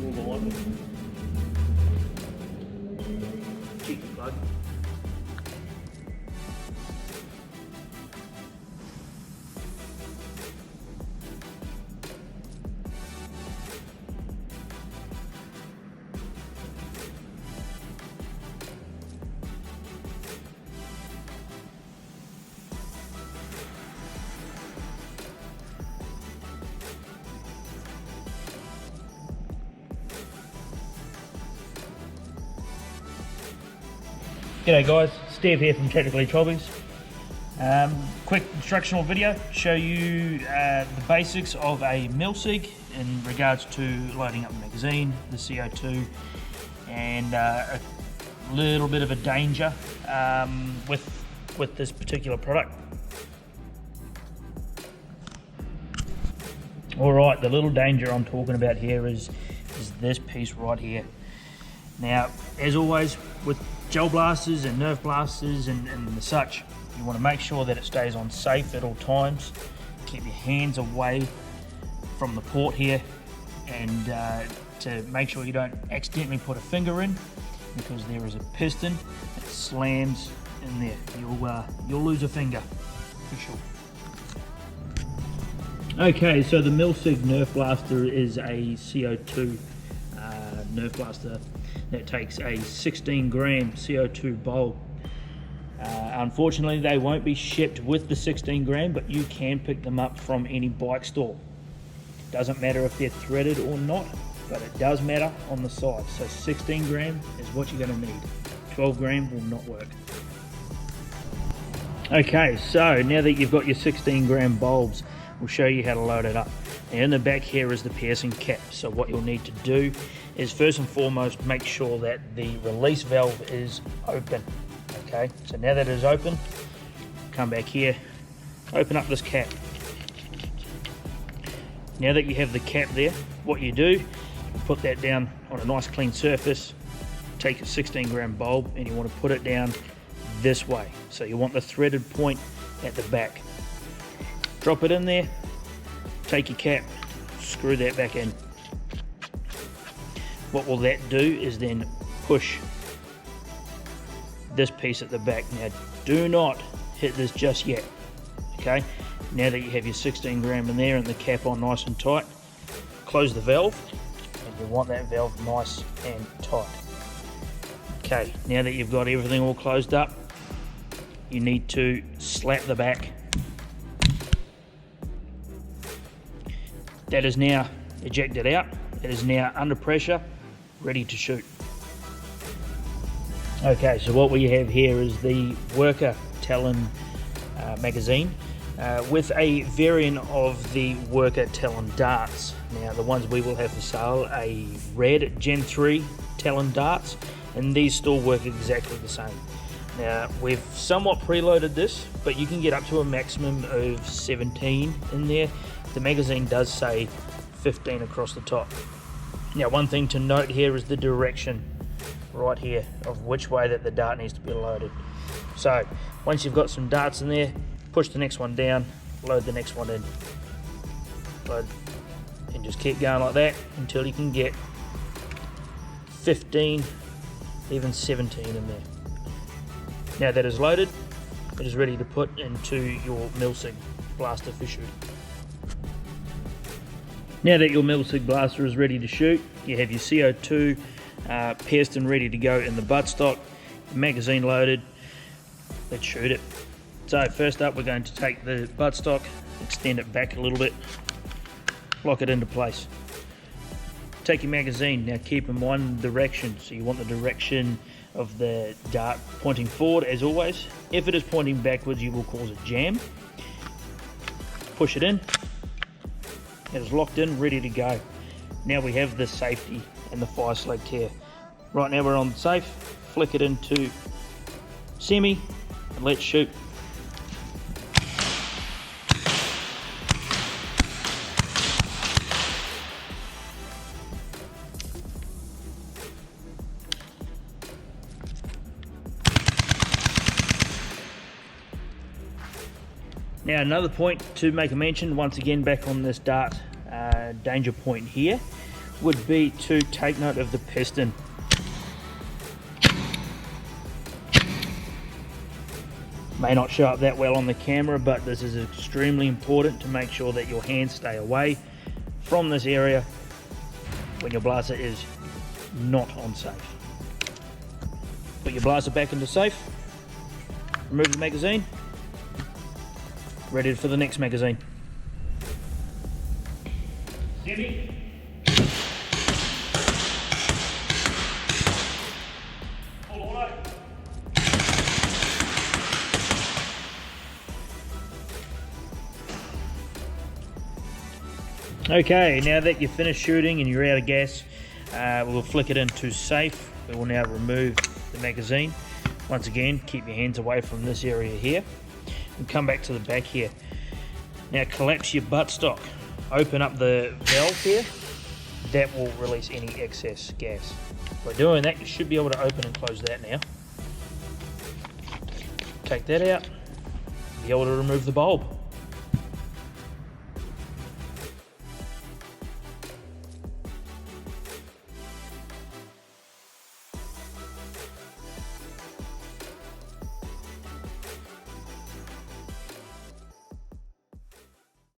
More behind me. Cheeky plug. G'day guys, Steve here from Technically Trolleys. Quick instructional video, show you the basics of a MILSIG in regards to loading up the magazine, the CO2, and a little bit of a danger with this particular product. Alright, the little danger I'm talking about here is this piece right here. Now, as always, with gel blasters and Nerf blasters and the such, you want to make sure that it stays on safe at all times. Keep your hands away from the port here, and to make sure you don't accidentally put a finger in, because there is a piston that slams in there. You'll lose a finger for sure. Okay, so the MILSIG Nerf blaster is a CO2 Nerf blaster that takes a 16 gram CO2 bulb. Unfortunately, they won't be shipped with the 16 gram, but you can pick them up from any bike store. Doesn't matter if they're threaded or not, but it does matter on the side. So 16 gram is what you're going to need. 12 gram will not work. Okay, so now that you've got your 16 gram bulbs, we'll show you how to load it up. And in the back here is the piercing cap. So what you'll need to do is first and foremost make sure that the release valve is open. Okay, so now that it is open, come back here, open up this cap. Now that you have the cap there, what you do, you put that down on a nice clean surface, take a 16 gram bulb and you want to put it down this way. So you want the threaded point at the back. Drop it in there, take your cap, screw that back in. What will that do is then push this piece at the back. Now do not hit this just yet. Okay, now that you have your 16 gram in there and the cap on nice and tight, close the valve, and you want that valve nice and tight. Okay, now that you've got everything all closed up, you need to slap the back. That is now ejected out. It is now under pressure, ready to shoot. Okay, so what we have here is the Worker Talon magazine with a variant of the Worker Talon darts. Now the ones we will have for sale, a red Gen 3 Talon darts, and these still work exactly the same. Now we've somewhat preloaded this, but you can get up to a maximum of 17 in there. The magazine does say 15 across the top. Now one thing to note here is the direction right here of which way that the dart needs to be loaded. So once you've got some darts in there, push the next one down, load the next one in, load, and just keep going like that until you can get 15, even 17 in there. Now that is loaded, it is ready to put into your MILSIG blaster for shoot. Now that your MILSIG blaster is ready to shoot, you have your CO2 pierced and ready to go in the buttstock, magazine loaded. Let's shoot it. So first up, we're going to take the buttstock, extend it back a little bit, lock it into place. Take your magazine, now keep in one direction, so you want the direction of the dart pointing forward as always. If it is pointing backwards, you will cause a jam. Push it in. It is locked in, ready to go. Now we have the safety and the fire select here. Right now we're on safe, flick it into semi, and let's shoot. Now another point to make a mention, once again back on this dart danger point here, would be to take note of the piston. May not show up that well on the camera, but this is extremely important to make sure that your hands stay away from this area when your blaster is not on safe. Put your blaster back into safe, remove the magazine, ready for the next magazine. Semi. Full auto. Okay, now that you've finished shooting and you're out of gas, we'll flick it into safe. We will now remove the magazine. Once again, keep your hands away from this area here and come back to the back here. Now collapse your buttstock. Open up the valve here. That will release any excess gas. By doing that, you should be able to open and close that now. Take that out, be able to remove the bulb.